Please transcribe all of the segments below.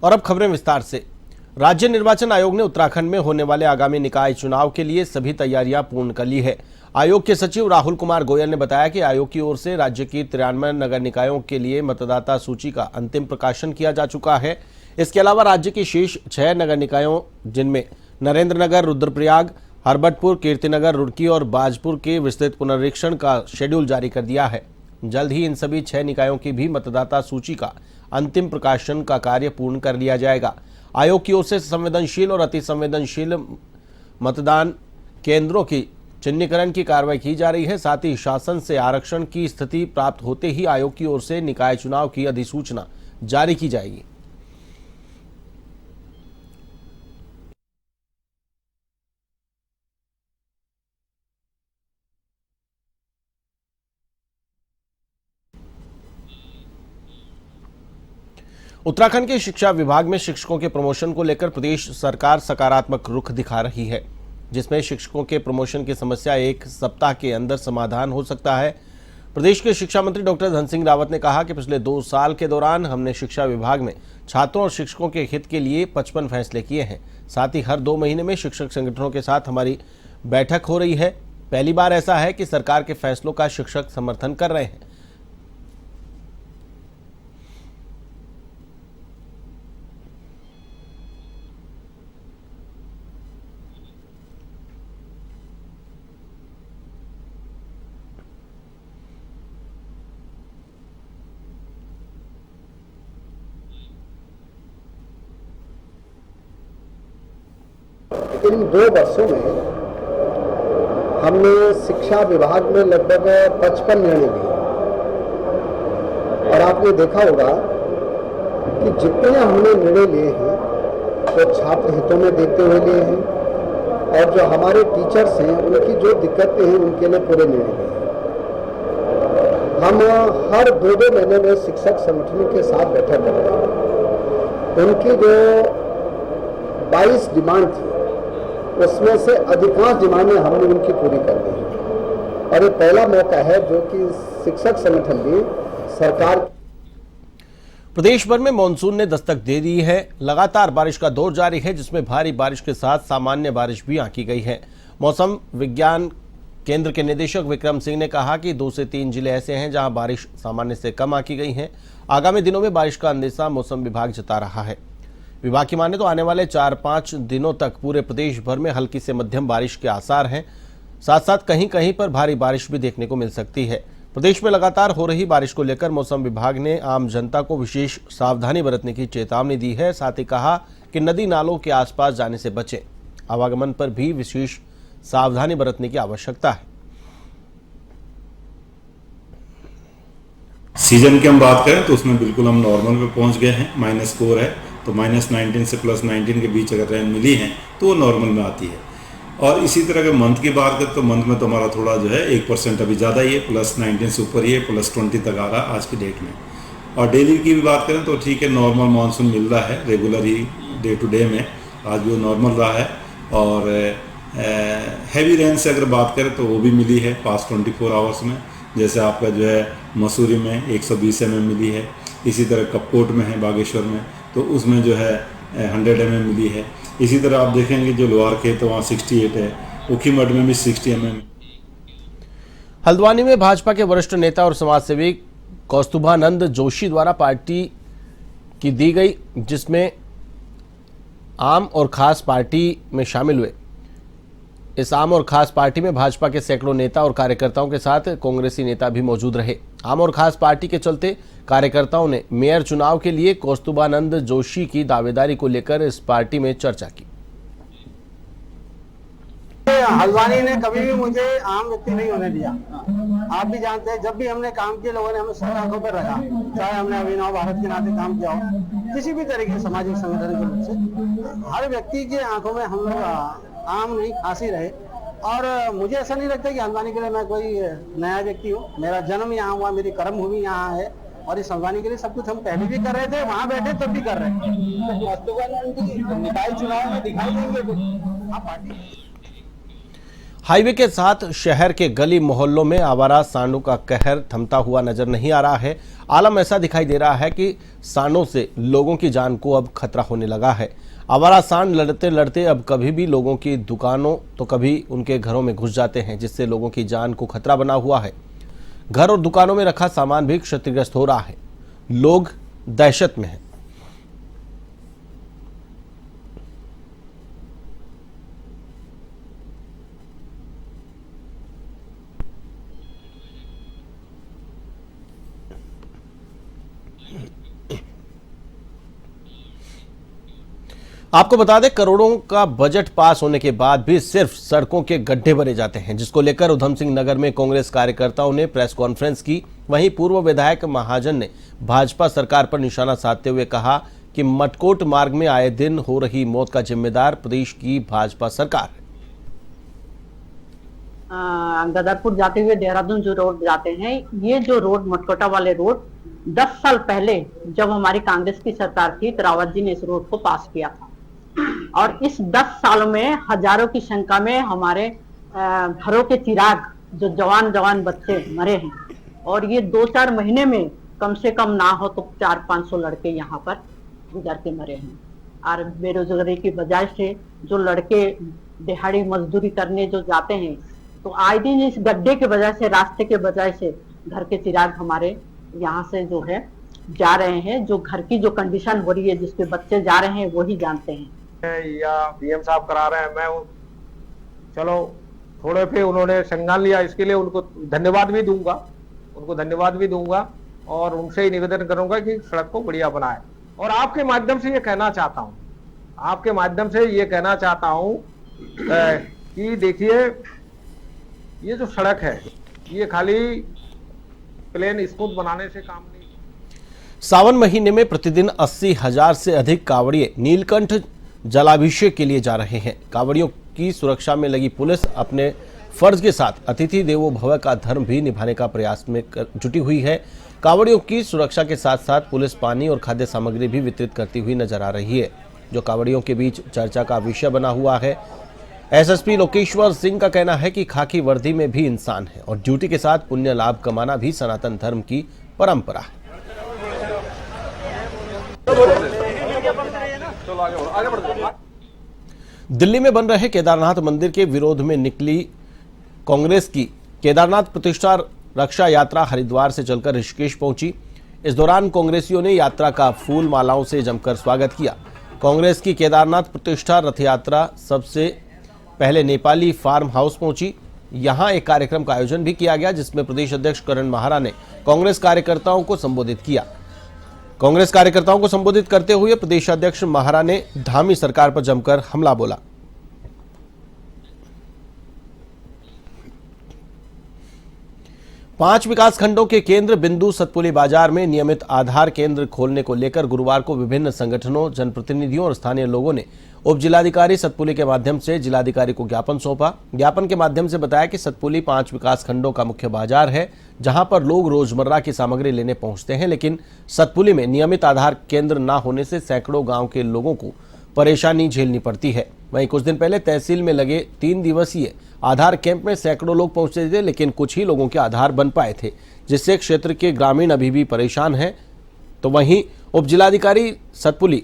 और अब खबरें विस्तार से। राज्य निर्वाचन आयोग ने उत्तराखंड में होने वाले आगामी निकाय चुनाव के लिए सभी तैयारियां पूर्ण कर ली है। आयोग के सचिव राहुल कुमार गोयल ने बताया कि आयोग की ओर से राज्य की 93 नगर निकायों के लिए मतदाता सूची का अंतिम प्रकाशन किया जा चुका है। इसके अलावा राज्य की शेष 6 नगर निकायों जिनमें नरेंद्र नगर, रुद्रप्रयाग, हरबटपुर, कीर्तिनगर, रुड़की और बाजपुर के विस्तृत पुनरीक्षण का शेड्यूल जारी कर दिया है। जल्द ही इन सभी 6 निकायों की भी मतदाता सूची का अंतिम प्रकाशन का कार्य पूर्ण कर लिया जाएगा। आयोग की ओर से संवेदनशील और अति संवेदनशील मतदान केंद्रों की चिन्हीकरण की कार्रवाई की जा रही है। साथ ही शासन से आरक्षण की स्थिति प्राप्त होते ही आयोग की ओर से निकाय चुनाव की अधिसूचना जारी की जाएगी। उत्तराखंड के शिक्षा विभाग में शिक्षकों के प्रमोशन को लेकर प्रदेश सरकार सकारात्मक रुख दिखा रही है, जिसमें शिक्षकों के प्रमोशन की समस्या 1 सप्ताह के अंदर समाधान हो सकता है। प्रदेश के शिक्षा मंत्री डॉक्टर धन सिंह रावत ने कहा कि पिछले 2 साल के दौरान हमने शिक्षा विभाग में छात्रों और शिक्षकों के हित के लिए 55 फैसले किए हैं। साथ ही हर 2 महीने में शिक्षक संगठनों के साथ हमारी बैठक हो रही है। पहली बार ऐसा है कि सरकार के फैसलों का शिक्षक समर्थन कर रहे हैं। इन 2 वर्षों में हमने शिक्षा विभाग में लगभग 55 निर्णय लिए और आपने देखा होगा कि जितने हमने निर्णय लिए हैं तो छात्र हितों में देखते हुए लिए हैं और जो हमारे टीचर्स हैं उनकी जो दिक्कतें हैं उनके लिए पूरे निर्णय लिए हैं। हम हर 2-2 महीने में शिक्षक संगठनों के साथ बैठक कर रहे हैं। उनकी जो 22 डिमांड थी उसमें से अधिकांश डिमांडें हमने उनकी पूरी कर दी और ये पहला मौका है जो कि शिक्षक संगठन भी सरकार। प्रदेश भर में मानसून ने दस्तक दे दी है। लगातार बारिश का दौर जारी है, जिसमें भारी बारिश के साथ सामान्य बारिश भी आंकी गई है। मौसम विज्ञान केंद्र के निदेशक विक्रम सिंह ने कहा कि 2 से 3 जिले ऐसे हैं जहां बारिश सामान्य से कम आंकी गई है। आगामी दिनों में बारिश का अंदेशा मौसम विभाग जता रहा है। विभाग की माने तो आने वाले 4-5 दिनों तक पूरे प्रदेश भर में हल्की से मध्यम बारिश के आसार हैं। साथ साथ कहीं कहीं पर भारी बारिश भी देखने को मिल सकती है। प्रदेश में लगातार हो रही बारिश को लेकर मौसम विभाग ने आम जनता को विशेष सावधानी बरतने की चेतावनी दी है। साथ ही कहा कि नदी नालों के आसपास जाने से बचें। आवागमन पर भी विशेष सावधानी बरतने की आवश्यकता है। सीजन की हम बात करें तो उसमें बिल्कुल हम नॉर्मल पे पहुंच गए हैं। -4 है तो -19 से +19 के बीच अगर रेंज मिली है तो वो नॉर्मल में आती है। और इसी तरह के मंथ की बात करें तो मंथ में तो हमारा थोड़ा जो है 1% अभी ज़्यादा ही है, +19 से ऊपर ही है, +20 तक आ रहा है आज की डेट में। और डेली की भी बात करें तो ठीक है, नॉर्मल मानसून मिल रहा है रेगुलर ही डे टू डे में। आज भी वो नॉर्मल रहा है और हैवी रेंज से अगर बात करें तो वो भी मिली है पास्ट 24 आवर्स में। जैसे आपका जो है मसूरी में 120 mm मिली है, इसी तरह कपकोट में है बागेश्वर में तो उसमें जो है 100 mm मिली है। इसी तरह आप देखेंगे जो लोअर के तो वहाँ 68 है, ऊखीमठ में भी 60 mm। हल्द्वानी में भाजपा के वरिष्ठ नेता और समाजसेवी कौस्तुभानंद जोशी द्वारा पार्टी की दी गई, जिसमें आम और खास पार्टी में शामिल हुए। इस आम और खास पार्टी में भाजपा के सैकड़ों नेता और कार्यकर्ताओं के साथ कांग्रेसी नेता भी मौजूद रहे। आम और खास पार्टी के चलते कार्यकर्ताओं ने मेयर चुनाव के लिए कौस्तुभानंद जोशी की दावेदारी को लेकर इस पार्टी में चर्चा की। हल्द्वानी ने कभी भी मुझे आम व्यक्ति नहीं होने दिया। आप भी जानते हैं, जब भी हमने काम किए लोगों ने हमें सब आंखों पर रखा, चाहे हमने अभिनव भारत के नाते काम किया हो, किसी भी तरह के सामाजिक संगठन के रूप से, हर व्यक्ति के आंखों में हम लोग आम नहीं खास ही रहे। और मुझे ऐसा नहीं लगता कि हल्द्वानी के लिए मैं कोई नया व्यक्ति हूँ। मेरा जन्म यहाँ हुआ, मेरी कर्म भूमि यहाँ है और इस हल्द्वानी के लिए सब कुछ हम पहले भी कर रहे थे, वहाँ बैठे तब भी कर रहे हैं। निकाय चुनाव में दिखाई देंगे कुछ? हाँ, पार्टी हाईवे के साथ शहर के गली मोहल्लों में आवारा सांडों का कहर थमता हुआ नजर नहीं आ रहा है। आलम ऐसा दिखाई दे रहा है कि सांडों से लोगों की जान को अब खतरा होने लगा है। आवारा सांड लड़ते लड़ते अब कभी भी लोगों की दुकानों तो कभी उनके घरों में घुस जाते हैं, जिससे लोगों की जान को खतरा बना हुआ है। घर और दुकानों में रखा सामान भी क्षतिग्रस्त हो रहा है। लोग दहशत में हैं। आपको बता दें, करोड़ों का बजट पास होने के बाद भी सिर्फ सड़कों के गड्ढे भरे जाते हैं, जिसको लेकर उधम सिंह नगर में कांग्रेस कार्यकर्ताओं ने प्रेस कॉन्फ्रेंस की। वहीं पूर्व विधायक महाजन ने भाजपा सरकार पर निशाना साधते हुए कहा कि मटकोट मार्ग में आए दिन हो रही मौत का जिम्मेदार प्रदेश की भाजपा सरकार है। गदरपुर जाते हुए देहरादून जो रोड जाते हैं, ये जो रोड मटकोटा वाले रोड 10 साल पहले जब हमारी कांग्रेस की सरकार थी तो रावत जी ने इस रोड को पास किया था, और इस 10 सालों में हजारों की संख्या में हमारे घरों के चिराग जो जवान बच्चे मरे हैं, और ये 2-4 महीने में कम से कम ना हो तो 400-500 लड़के यहाँ पर गुजर के मरे हैं। और बेरोजगारी की वजह से जो लड़के दिहाड़ी मजदूरी करने जो जाते हैं, तो आए दिन इस गड्ढे की वजह से, रास्ते के वजह से घर के चिराग हमारे यहाँ से जो है जा रहे हैं। जो घर की जो कंडीशन हो रही है, जिसके बच्चे जा रहे हैं, वही जानते हैं। या पीएम साहब करा रहे हैं, मैं चलो थोड़े पे उन्होंने संज्ञान लिया, इसके लिए उनको धन्यवाद भी दूंगा और उनसे ही निवेदन करूंगा कि सड़क को बढ़िया बनाए। और आपके माध्यम से ये कहना चाहता हूं कि देखिए, ये जो सड़क है ये खाली प्लेन स्मूथ बनाने से काम नहीं। सावन महीने में प्रतिदिन 80,000 से अधिक कांवड़िए नीलकंठ जलाभिषेक के लिए जा रहे हैं। कांवड़ियों की सुरक्षा में लगी पुलिस अपने फर्ज के साथ अतिथि देवो भव का धर्म भी निभाने का प्रयास में जुटी हुई है। कांवड़ियों की सुरक्षा के साथ साथ पुलिस पानी और खाद्य सामग्री भी वितरित करती हुई नजर आ रही है, जो कांवड़ियों के बीच चर्चा का विषय बना हुआ है। एसएसपी लोकेश्वर सिंह का कहना है कि खाकी वर्दी में भी इंसान है और ड्यूटी के साथ पुण्य लाभ कमाना भी सनातन धर्म की परंपरा है। दिल्ली में बन रहे केदारनाथ मंदिर के विरोध में निकली कांग्रेस की केदारनाथ प्रतिष्ठा रक्षा यात्रा हरिद्वार से चलकर ऋषिकेश पहुंची। इस दौरान कांग्रेसियों ने यात्रा का फूल मालाओं से जमकर स्वागत किया। कांग्रेस की केदारनाथ प्रतिष्ठा रथ यात्रा सबसे पहले नेपाली फार्म हाउस पहुंची। यहां एक कार्यक्रम का आयोजन भी किया गया, जिसमें प्रदेश अध्यक्ष करण महारा ने कांग्रेस कार्यकर्ताओं को संबोधित किया। कांग्रेस कार्यकर्ताओं को संबोधित करते हुए प्रदेश अध्यक्ष महारा ने धामी सरकार पर जमकर हमला बोला। पांच विकास खंडों के केंद्र बिंदु सतपुली बाजार में नियमित आधार केंद्र खोलने को लेकर गुरुवार को विभिन्न संगठनों, जनप्रतिनिधियों और स्थानीय लोगों ने उप जिलाधिकारी सतपुली के माध्यम से जिलाधिकारी को ज्ञापन सौंपा। ज्ञापन के माध्यम से बताया कि सतपुली 5 विकास खंडों का मुख्य बाजार है, जहां पर लोग रोजमर्रा की सामग्री लेने पहुंचते हैं, लेकिन सतपुली में नियमित आधार केंद्र न होने से सैकड़ों गांव के लोगों को परेशानी झेलनी पड़ती है। वहीं कुछ दिन पहले तहसील में लगे 3 दिवसीय आधार कैंप में सैकड़ों लोग पहुंचे थे, लेकिन कुछ ही लोगों के आधार बन पाए थे, जिससे क्षेत्र के ग्रामीण अभी भी परेशान हैं। तो वहीं उप जिलाधिकारी सतपुली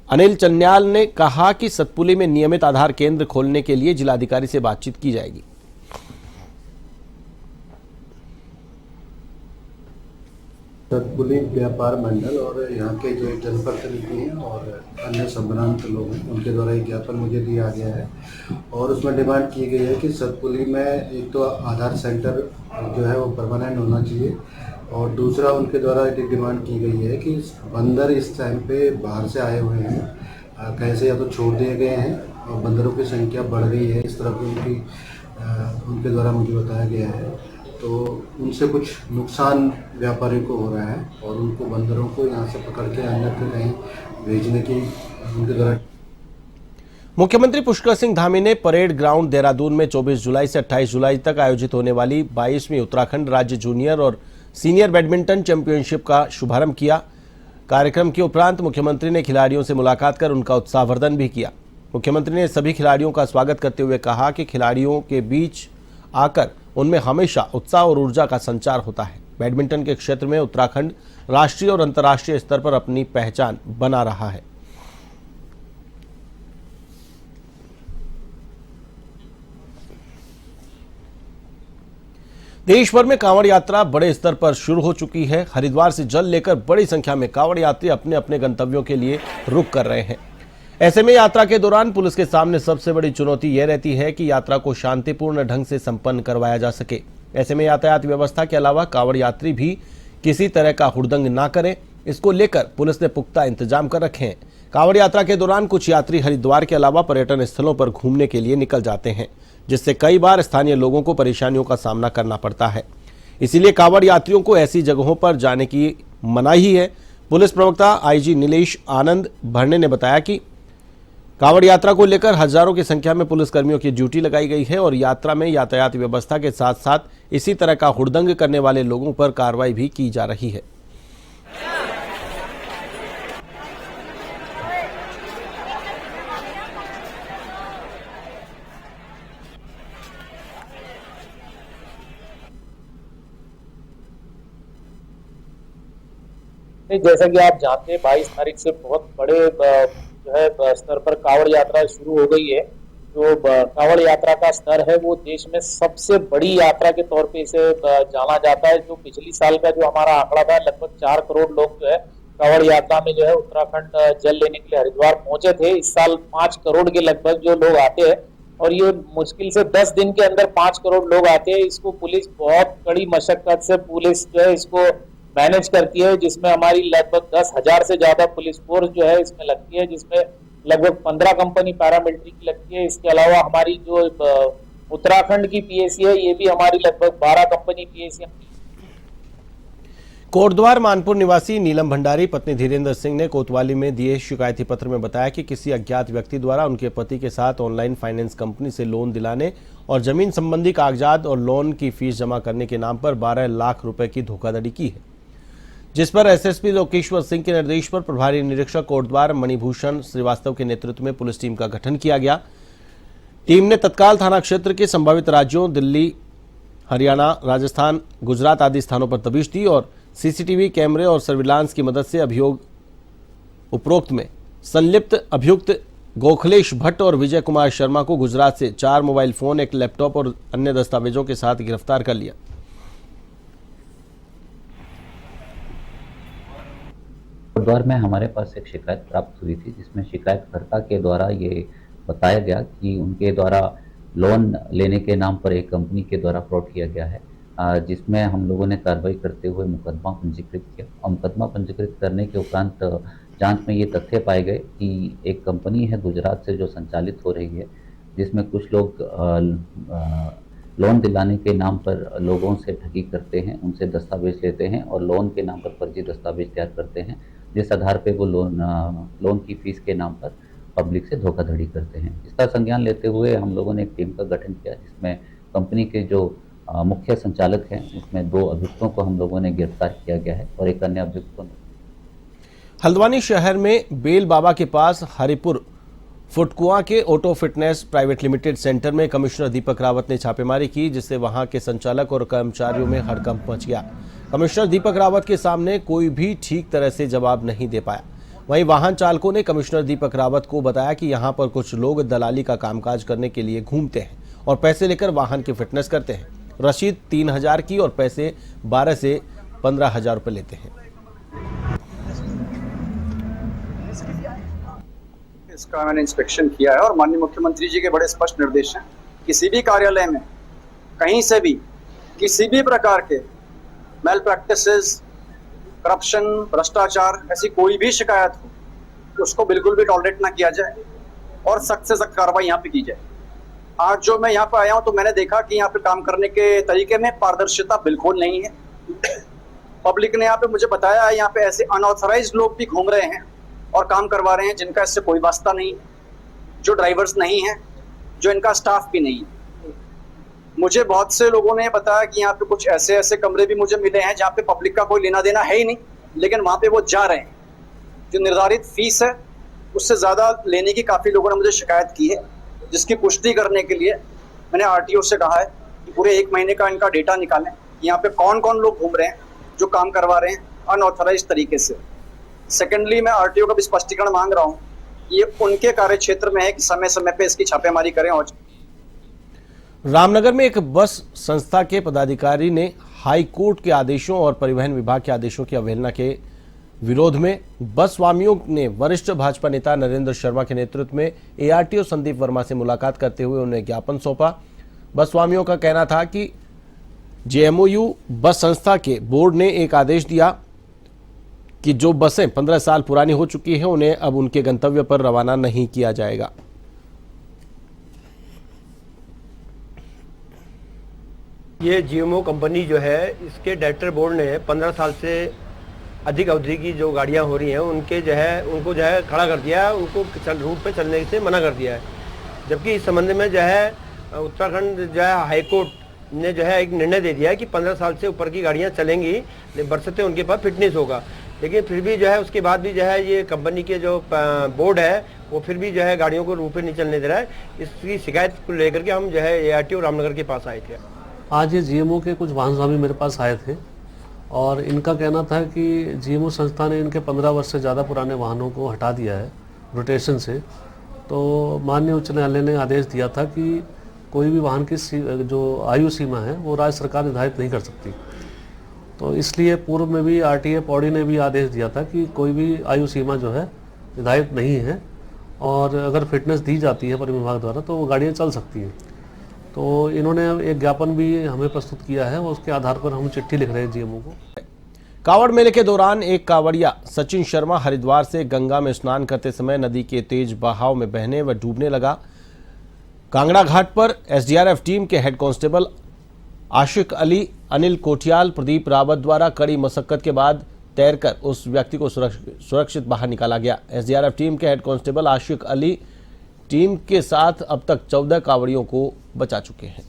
अनिल चन्याल ने कहा कि सतपुली में नियमित आधार केंद्र खोलने के लिए जिलाधिकारी से बातचीत की जाएगी। सतपुली व्यापार मंडल और यहाँ के जो जनप्रतिनिधि हैं और अन्य संभ्रांत लोग हैं, उनके द्वारा एक ज्ञापन मुझे दिया गया है और उसमें डिमांड की गई है कि सतपुली में एक तो आधार सेंटर जो है वो परमानेंट होना चाहिए, और दूसरा उनके द्वारा एक डिमांड की गई है कि बंदर इस टाइम पे बाहर से आए हुए हैं, कैसे या तो छोड़ दिए गए हैं और बंदरों की संख्या बढ़ रही है, इस तरह की उनके द्वारा मुझे बताया गया है। तो उनसे कुछ नुकसान व्यापारियों को हो रहा है और उनको बंदरों को यहाँ से पकड़ के अन्यत्र कहीं भेजने की उनके द्वारा। मुख्यमंत्री पुष्कर सिंह धामी ने परेड ग्राउंड देहरादून में 24 जुलाई से 28 जुलाई तक आयोजित होने वाली 22वीं उत्तराखंड राज्य जूनियर और सीनियर बैडमिंटन चैंपियनशिप का शुभारंभ किया। कार्यक्रम के उपरांत मुख्यमंत्री ने खिलाड़ियों से मुलाकात कर उनका उत्साहवर्धन भी किया। मुख्यमंत्री ने सभी खिलाड़ियों का स्वागत करते हुए कहा कि खिलाड़ियों के बीच आकर उनमें हमेशा उत्साह और ऊर्जा का संचार होता है। बैडमिंटन के क्षेत्र में उत्तराखंड राष्ट्रीय और अंतर्राष्ट्रीय स्तर पर अपनी पहचान बना रहा है। देश भर में कांवड़ यात्रा बड़े स्तर पर शुरू हो चुकी है। हरिद्वार से जल लेकर बड़ी संख्या में कांवड़ यात्री अपने अपने गंतव्यों के लिए रुक कर रहे हैं। ऐसे में यात्रा के दौरान पुलिस के सामने सबसे बड़ी चुनौती यह रहती है कि यात्रा को शांतिपूर्ण ढंग से संपन्न करवाया जा सके। ऐसे में यातायात व्यवस्था के अलावा कांवड़ यात्री भी किसी तरह का हुड़दंग ना करें, इसको लेकर पुलिस ने पुख्ता इंतजाम कर रखे हैं। कांवड़ यात्रा के दौरान कुछ यात्री हरिद्वार के अलावा पर्यटन स्थलों पर घूमने के लिए निकल जाते हैं, जिससे कई बार स्थानीय लोगों को परेशानियों का सामना करना पड़ता है। इसीलिए कांवड़ यात्रियों को ऐसी जगहों पर जाने की मनाही है। पुलिस प्रवक्ता आईजी नीलेश आनंद भरने ने बताया कि कांवड़ यात्रा को लेकर हजारों की संख्या में पुलिसकर्मियों की ड्यूटी लगाई गई है और यात्रा में यातायात व्यवस्था के साथ साथ इसी तरह का हुड़दंग करने वाले लोगों पर कार्रवाई भी की जा रही है। जैसा कि आप जानते हैं 22 तारीख से बहुत बड़े जो है स्तर पर कांवड़ यात्रा शुरू हो गई है। जो कांवड़ यात्रा का स्तर है वो देश में सबसे बड़ी यात्रा के तौर पे इसे जाना जाता है। जो पिछली साल का जो हमारा आंकड़ा था, लगभग 4 करोड़ लोग जो है कांवड़ यात्रा में जो है उत्तराखंड जल लेने के लिए हरिद्वार पहुंचे थे। इस साल 5 करोड़ के लगभग जो लोग आते हैं और ये मुश्किल से 10 दिन के अंदर 5 करोड़ लोग आते हैं। इसको पुलिस बहुत कड़ी मशक्कत से पुलिस जो है इसको मैनेज करती है, जिसमें हमारी लगभग 10,000 से ज्यादा पुलिस फोर्स जो है इसमें लगती है, जिसमें लगभग 15 कंपनी पैरामिलिट्री की लगती है। इसके अलावा हमारी जो उत्तराखंड की पीएसी है ये भी हमारी लगभग 12 कंपनी पीएसी। कोटद्वार मानपुर निवासी नीलम भंडारी पत्नी धीरेन्द्र सिंह ने कोतवाली में दिए शिकायती पत्र में बताया कि किसी अज्ञात व्यक्ति द्वारा उनके पति के साथ ऑनलाइन फाइनेंस कंपनी से लोन दिलाने और जमीन संबंधी कागजात और लोन की फीस जमा करने के नाम पर 12 लाख रुपए की धोखाधड़ी की है, जिस पर एसएसपी लोकेश्वर सिंह के निर्देश पर प्रभारी निरीक्षक कोटद्वार मणिभूषण श्रीवास्तव के नेतृत्व में पुलिस टीम का गठन किया गया। टीम ने तत्काल थाना क्षेत्र के संभावित राज्यों दिल्ली, हरियाणा, राजस्थान, गुजरात आदि स्थानों पर तफ्तीश दी और सीसीटीवी कैमरे और सर्विलांस की मदद से उपरोक्त में संलिप्त अभियुक्त गोखलेश भट्ट और विजय कुमार शर्मा को गुजरात से 4 मोबाइल फोन, 1 लैपटॉप और अन्य दस्तावेजों के साथ गिरफ्तार कर लिया। कोटद्वार में हमारे पास एक शिकायत प्राप्त हुई थी, जिसमें शिकायतकर्ता के द्वारा ये बताया गया कि उनके द्वारा लोन लेने के नाम पर एक कंपनी के द्वारा फ्रॉड किया गया है, जिसमें हम लोगों ने कार्रवाई करते हुए मुकदमा पंजीकृत किया और मुकदमा पंजीकृत करने के उपरांत जांच में ये तथ्य पाए गए कि एक कंपनी है गुजरात से जो संचालित हो रही है, जिसमें कुछ लोग लोन दिलाने के नाम पर लोगों से ठगी करते हैं, उनसे दस्तावेज लेते हैं और लोन के नाम पर फर्जी दस्तावेज तैयार करते हैं, जिस आधार पर वो लोन की फीस के नाम पर पब्लिक से धोखाधड़ी करते हैं। इसका संज्ञान लेते हुए हम लोगों ने एक टीम का गठन किया, जिसमें कंपनी के जो मुख्य संचालक हैं उसमें 2 अभियुक्तों को हम लोगों ने गिरफ्तार किया गया है और एक अन्य अभियुक्त को। हल्द्वानी शहर में बेल बाबा के पास हरिपुर फुटकुआ के auto fitness private limited centre में कमिश्नर दीपक रावत ने छापेमारी की, जिससे वहां के संचालक और कर्मचारियों में हड़कंप मच गया। कमिश्नर दीपक रावत के सामने कोई भी ठीक तरह से जवाब नहीं दे पाया। वहीं वाहन चालकों ने कमिश्नर दीपक रावत को बताया कि यहां पर कुछ लोग दलाली का कामकाज करने के लिए घूमते हैं और पैसे लेकर वाहन की फिटनेस करते हैं। रसीद 3,000 की और पैसे 12 से 15,000 रुपए लेते हैं। इसका मैंने इंस्पेक्शन किया है और माननीय मुख्यमंत्री जी के बड़े स्पष्ट निर्देश हैं, किसी भी कार्यालय में कहीं से भी किसी भी प्रकार के मेल प्रैक्टिसेस, करप्शन, भ्रष्टाचार, ऐसी कोई भी शिकायत हो तो उसको बिल्कुल भी टॉलरेट ना किया जाए और सख्त से सख्त कार्रवाई यहाँ पे की जाए। आज जो मैं यहाँ पे आया हूँ तो मैंने देखा कि यहाँ पे काम करने के तरीके में पारदर्शिता बिल्कुल नहीं है। पब्लिक ने यहाँ पे मुझे बताया है यहाँ पे ऐसे अनऑथराइज्ड लोग भी घूम रहे हैं और काम करवा रहे हैं जिनका इससे कोई वास्ता नहीं, जो ड्राइवर्स नहीं है, जो इनका स्टाफ भी नहीं है। मुझे बहुत से लोगों ने बताया कि यहाँ पे कुछ ऐसे ऐसे कमरे भी मुझे मिले हैं जहाँ पे पब्लिक का कोई लेना देना है ही नहीं, लेकिन वहाँ पे वो जा रहे हैं। जो निर्धारित फीस है उससे ज़्यादा लेने की काफ़ी लोगों ने मुझे शिकायत की है, जिसकी पुष्टि करने के लिए मैंने आरटीओ से कहा है कि पूरे 1 महीने का इनका डेटा निकालें, यहाँ पे कौन कौन लोग घूम रहे हैं जो काम करवा रहे हैं अनऑथराइज तरीके से। सेकेंडली, मैं आरटीओ का भी स्पष्टीकरण मांग रहा हूँ, ये उनके कार्य क्षेत्र में है कि समय समय पे इसकी छापेमारी करें। और रामनगर में एक बस संस्था के पदाधिकारी ने हाई कोर्ट के आदेशों और परिवहन विभाग के आदेशों की अवहेलना के विरोध में बस स्वामियों ने वरिष्ठ भाजपा नेता नरेंद्र शर्मा के नेतृत्व में एआरटीओ संदीप वर्मा से मुलाकात करते हुए उन्हें ज्ञापन सौंपा। बस स्वामियों का कहना था कि जेएमओयू बस संस्था के बोर्ड ने एक आदेश दिया कि जो बसें 15 साल पुरानी हो चुकी हैं उन्हें अब उनके गंतव्य पर रवाना नहीं किया जाएगा। ये जीएमओ कंपनी जो है, इसके डायरेक्टर बोर्ड ने 15 साल से अधिक अवधि की जो गाड़ियां हो रही हैं उनके जो है उनको जो है खड़ा कर दिया है, उनको रूट पे चलने से मना कर दिया है। जबकि इस संबंध में जो है उत्तराखंड जो है हाईकोर्ट ने जो है एक निर्णय दे दिया है कि 15 साल से ऊपर की गाड़ियां चलेंगी बरसते उनके पास फिटनेस होगा। लेकिन फिर भी जो है उसके बाद भी जो है ये कंपनी के जो बोर्ड है वो फिर भी जो है गाड़ियों को रूट पे नहीं चलने दे रहा है। इसकी शिकायत को लेकर के हम जो है एआरटीओ रामनगर के पास आए थे। आज ये जीएमओ के कुछ वाहन स्वामी मेरे पास आए थे और इनका कहना था कि जीएमओ संस्था ने इनके 15 वर्ष से ज़्यादा पुराने वाहनों को हटा दिया है रोटेशन से। तो माननीय उच्च न्यायालय ने आदेश दिया था कि कोई भी वाहन की जो आयु सीमा है वो राज्य सरकार निर्धारित नहीं कर सकती। तो इसलिए पूर्व में भी आरटीए पौड़ी ने भी आदेश दिया था कि कोई भी आयु सीमा जो है निर्धारित नहीं है और अगर फिटनेस दी जाती है परिवहन विभाग द्वारा तो वो गाड़ियाँ चल सकती हैं। तो इन्होंने एक ज्ञापन भी हमें प्रस्तुत किया है और उसके आधार पर हम चिट्ठी लिख रहे हैं जीएमओ को। कांवड़ मेले के दौरान एक कांवड़िया सचिन शर्मा हरिद्वार से गंगा में स्नान करते समय नदी के तेज बहाव में बहने व डूबने लगा। कांगड़ा घाट पर एसडीआरएफ टीम के हेड कांस्टेबल आशिक अली, अनिल कोठियाल, प्रदीप रावत द्वारा कड़ी मशक्कत के बाद तैरकर उस व्यक्ति को सुरक्षित बाहर निकाला गया। एसडीआरएफ टीम के हेड कांस्टेबल आशिक अली टीम के साथ अब तक 14 कांवड़ियों को बचा चुके हैं।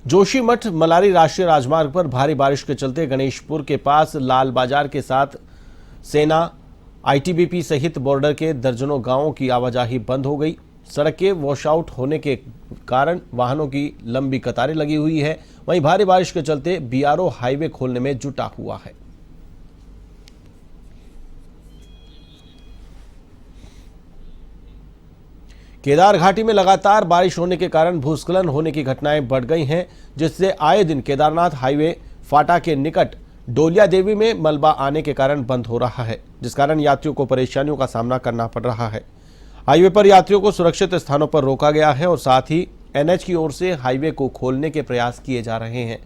जोशीमठ मलारी राष्ट्रीय राजमार्ग पर भारी बारिश के चलते गणेशपुर के पास लाल बाजार के साथ सेना, आईटीबीपी सहित बॉर्डर के दर्जनों गांवों की आवाजाही बंद हो गई। सड़कें वॉशआउट होने के कारण वाहनों की लंबी कतारें लगी हुई है। वहीं भारी बारिश के चलते बीआरओ हाईवे खोलने में जुटा हुआ है। केदार घाटी में लगातार बारिश होने के कारण भूस्खलन होने की घटनाएं बढ़ गई हैं, जिससे आए दिन केदारनाथ हाईवे फाटा के निकट डोलिया देवी में मलबा आने के कारण बंद हो रहा है, जिस कारण यात्रियों को परेशानियों का सामना करना पड़ रहा है। हाईवे पर यात्रियों को सुरक्षित स्थानों पर रोका गया है और साथ ही एनएच की ओर से हाईवे को खोलने के प्रयास किए जा रहे हैं।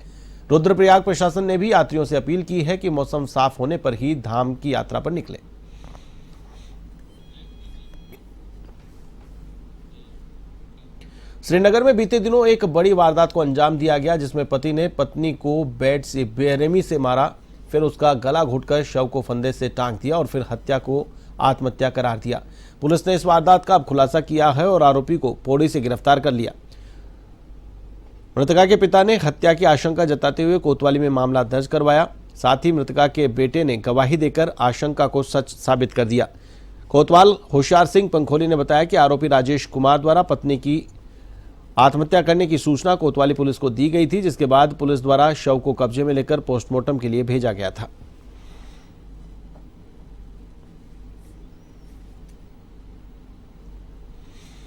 रुद्रप्रयाग प्रशासन ने भी यात्रियों से अपील की है कि मौसम साफ होने पर ही धाम की यात्रा पर निकलें। श्रीनगर में बीते दिनों एक बड़ी वारदात को अंजाम दिया गया, जिसमें पति ने पत्नी को बेड से बेरहमी से मारा, फिर उसका गला घोंटकर शव को फंदे से टांग दिया और फिर हत्या को आत्महत्या करार दिया। पुलिस ने इस वारदात का अब खुलासा किया है और आरोपी को पौड़ी से गिरफ्तार कर लिया। मृतका के पिता ने हत्या की आशंका जताते हुए कोतवाली में मामला दर्ज करवाया। साथ ही मृतका के बेटे ने गवाही देकर आशंका को सच साबित कर दिया। कोतवाल होशियार सिंह पंखोली ने बताया कि आरोपी राजेश कुमार द्वारा पत्नी की आत्महत्या करने की सूचना कोतवाली पुलिस को दी गई थी, जिसके बाद पुलिस द्वारा शव को कब्जे में लेकर पोस्टमार्टम के लिए भेजा गया था।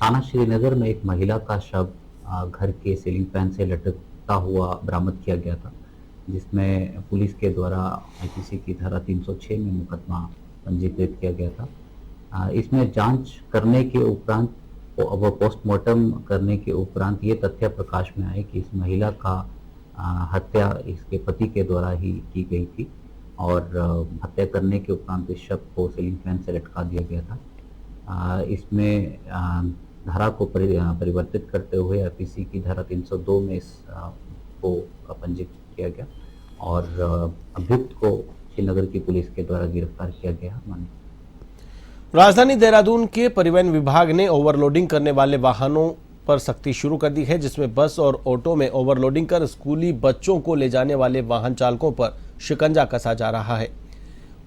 थाना श्रीनगर में एक महिला का शव घर के सीलिंग फैन से लटकता हुआ बरामद किया गया था, जिसमें पुलिस के द्वारा आईपीसी की धारा 306 में मुकदमा पंजीकृत किया गया था। इसमें जांच करने के उपरांत अब पोस्टमार्टम करने के उपरांत ये तथ्य प्रकाश में आए कि इस महिला का हत्या इसके पति के द्वारा ही की गई थी और हत्या करने के उपरांत इस शव को सीलिंग फैन से लटका दिया गया था। इसमें धारा को परिवर्तित करते हुए आईपीसी की धारा 302 में इस को पंजीकृत किया गया और अभियुक्त को श्रीनगर की पुलिस के द्वारा गिरफ्तार किया गया। राजधानी देहरादून के परिवहन विभाग ने ओवरलोडिंग करने वाले वाहनों पर सख्ती शुरू कर दी है, जिसमें बस और ऑटो में ओवरलोडिंग कर स्कूली बच्चों को ले जाने वाले वाहन चालकों पर शिकंजा कसा जा रहा है।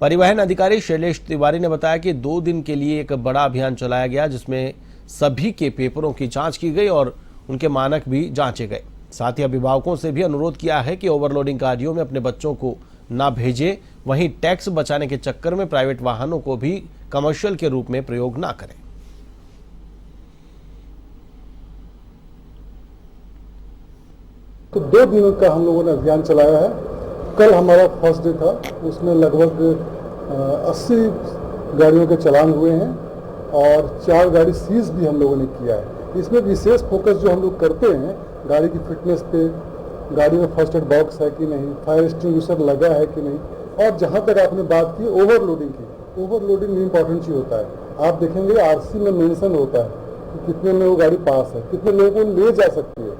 परिवहन अधिकारी शैलेश तिवारी ने बताया कि 2 दिन के लिए एक बड़ा अभियान चलाया गया, जिसमें सभी के पेपरों की जांच की गई और उनके मानक भी जांचे गए। साथ ही अभिभावकों से भी अनुरोध किया है कि ओवरलोडिंग गाड़ियों में अपने बच्चों को ना भेजें, वहीं टैक्स बचाने के चक्कर में प्राइवेट वाहनों को भी कमर्शियल के रूप में प्रयोग ना करें। तो 2 दिनों का हम लोगों ने अभियान चलाया है। कल हमारा फर्स्ट डे था, उसमें लगभग 80 गाड़ियों के चालान हुए हैं और 4 गाड़ी सीज भी हम लोगों ने किया है। इसमें विशेष फोकस जो हम लोग करते हैं गाड़ी की फिटनेस पे, गाड़ी में फर्स्ट एड बॉक्स है कि नहीं, फायर एक्सटिंग्विशर लगा है कि नहीं, और जहां तक आपने बात की ओवरलोडिंग की, ओवरलोडिंग भी इंपॉर्टेंट चीज होता है। आप देखेंगे आरसी में मेंशन होता है कि कितने में वो गाड़ी पास है, कितने लोगों को ले जा सकती है।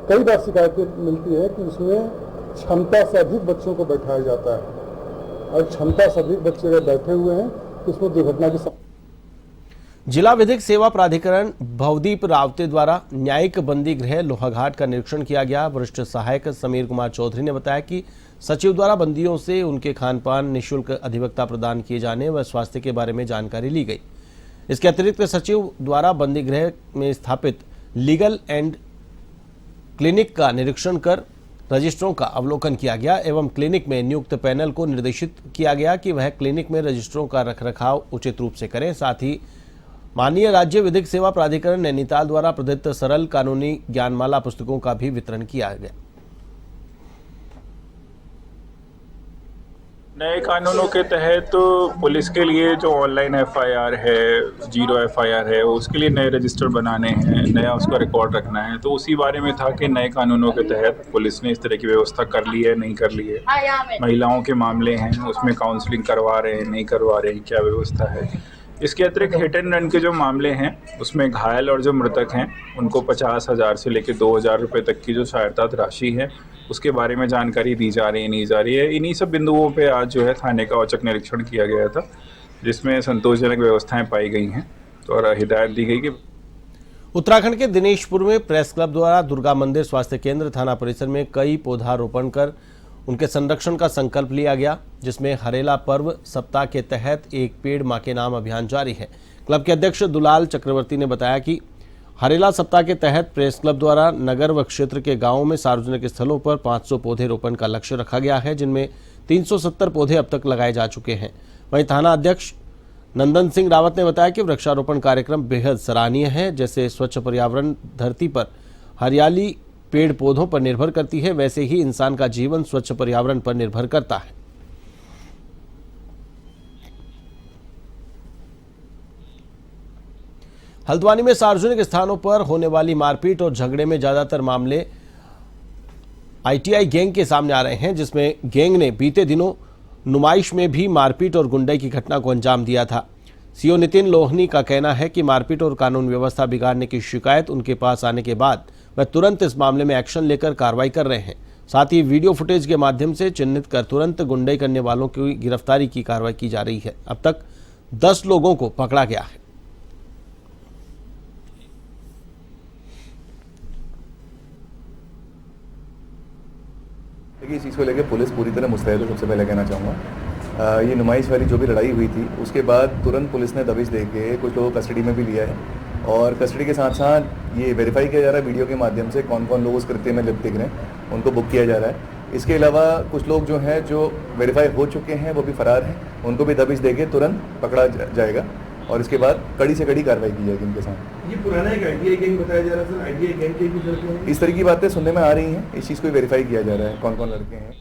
कई बार शिकायतें मिलती है कि उसमें क्षमता से अधिक बच्चों को बैठाया जाता है और क्षमता से अधिक बच्चे अगर बैठे हुए हैं तो उसमें दुर्घटना की। जिला विधिक सेवा प्राधिकरण भवदीप रावते द्वारा न्यायिक बंदी गृह लोहाघाट का निरीक्षण किया गया। वरिष्ठ सहायक समीर कुमार चौधरी ने बताया कि सचिव द्वारा बंदियों से उनके खानपान, निःशुल्क अधिवक्ता प्रदान किए जाने व स्वास्थ्य के बारे में जानकारी ली गई। इसके अतिरिक्त सचिव द्वारा बंदी गृह में स्थापित लीगल एंड क्लिनिक का निरीक्षण कर रजिस्ट्रों का अवलोकन किया गया एवं क्लिनिक में नियुक्त पैनल को निर्देशित किया गया कि वह क्लिनिक में रजिस्ट्रों का रखरखाव उचित रूप से करें। साथ ही माननीय राज्य विधिक सेवा प्राधिकरण नैनीताल द्वारा प्रदत्त सरल कानूनी ज्ञानमाला पुस्तकों का भी वितरण किया गया। नए कानूनों के तहत तो पुलिस के लिए जो ऑनलाइन एफआईआर है, जीरो एफआईआर है, उसके लिए नए रजिस्टर बनाने हैं, नया उसका रिकॉर्ड रखना है। तो उसी बारे में था कि नए कानूनों के तहत पुलिस ने इस तरह की व्यवस्था कर ली है, नहीं कर ली है। महिलाओं के मामले हैं, उसमें काउंसलिंग करवा रहे हैं, नहीं करवा रहे हैं, क्या व्यवस्था है। इसके अतिरिक्त हिट एंड रन के जो मामले हैं उसमें घायल और जो मृतक हैं उनको 50,000 से लेकर 2,000 रुपये तक की जो सहायता राशि है उसके बारे में जानकारी दी जा रही है, नहीं जा रही है। इन्हीं सब बिंदुओं पे आज जो है थाने का औचक निरीक्षण किया गया था, जिसमें संतोषजनक व्यवस्थाएं पाई गई हैं और हिदायत दी गई कि उत्तराखंड के दिनेशपुर में प्रेस क्लब द्वारा दुर्गा मंदिर स्वास्थ्य केंद्र थाना परिसर में कई पौधारोपण कर उनके संरक्षण का संकल्प लिया गया, जिसमें हरेला पर्व सप्ताह के तहत एक पेड़ मां के नाम अभियान जारी है। क्लब के अध्यक्ष दुलाल चक्रवर्ती ने बताया कि हरेला सप्ताह के तहत प्रेस क्लब द्वारा नगर व क्षेत्र के गांवों में सार्वजनिक स्थलों पर 500 पौधे रोपण का लक्ष्य रखा गया है, जिनमें 370 पौधे अब तक लगाए जा चुके हैं। वहीं थाना अध्यक्ष नंदन सिंह रावत ने बताया कि वृक्षारोपण कार्यक्रम बेहद सराहनीय है। जैसे स्वच्छ पर्यावरण धरती पर हरियाली पेड़ पौधों पर निर्भर करती है, वैसे ही इंसान का जीवन स्वच्छ पर्यावरण पर निर्भर करता है। हल्द्वानी में सार्वजनिक स्थानों पर होने वाली मारपीट और झगड़े में ज्यादातर मामले आईटीआई गैंग के सामने आ रहे हैं, जिसमें गैंग ने बीते दिनों नुमाइश में भी मारपीट और गुंडाई की घटना को अंजाम दिया था। सीओ नितिन लोहनी का कहना है कि मारपीट और कानून व्यवस्था बिगाड़ने की शिकायत उनके पास आने के बाद वह तुरंत इस मामले में एक्शन लेकर कार्रवाई कर रहे हैं। साथ ही वीडियो फुटेज के माध्यम से चिन्हित कर तुरंत गुंडाई करने वालों की गिरफ्तारी की कार्रवाई की जा रही है। अब तक 10 लोगों को पकड़ा गया है। देखिए, इस चीज़ को लेकर पुलिस पूरी तरह मुस्तैद है। सबसे पहले कहना चाहूँगा ये नुमाइश वाली जो भी लड़ाई हुई थी उसके बाद तुरंत पुलिस ने दबिश दे के कुछ लोगों को कस्टडी में भी लिया है और कस्टडी के साथ साथ ये वेरीफाई किया जा रहा है वीडियो के माध्यम से कौन कौन लोग उस कृत्य में लिप्त दिख रहे हैं, उनको बुक किया जा रहा है। इसके अलावा कुछ लोग जो हैं जो वेरीफाई हो चुके हैं वो भी फरार हैं, उनको भी दबिश देके तुरंत पकड़ा जाएगा और इसके बाद कड़ी से कड़ी कार्रवाई की जाएगी इनके साथ। ये पुराना एक आईटीआई गैंग बताया जा रहा है सर, आईटीआई गैंग के भी लड़के हैं? इस तरह की बातें सुनने में आ रही हैं, इस चीज़ को वेरीफाई किया जा रहा है कौन कौन लड़के हैं।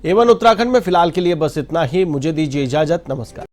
एवन उत्तराखंड में फिलहाल के लिए बस इतना ही। मुझे दीजिए इजाजत, नमस्कार।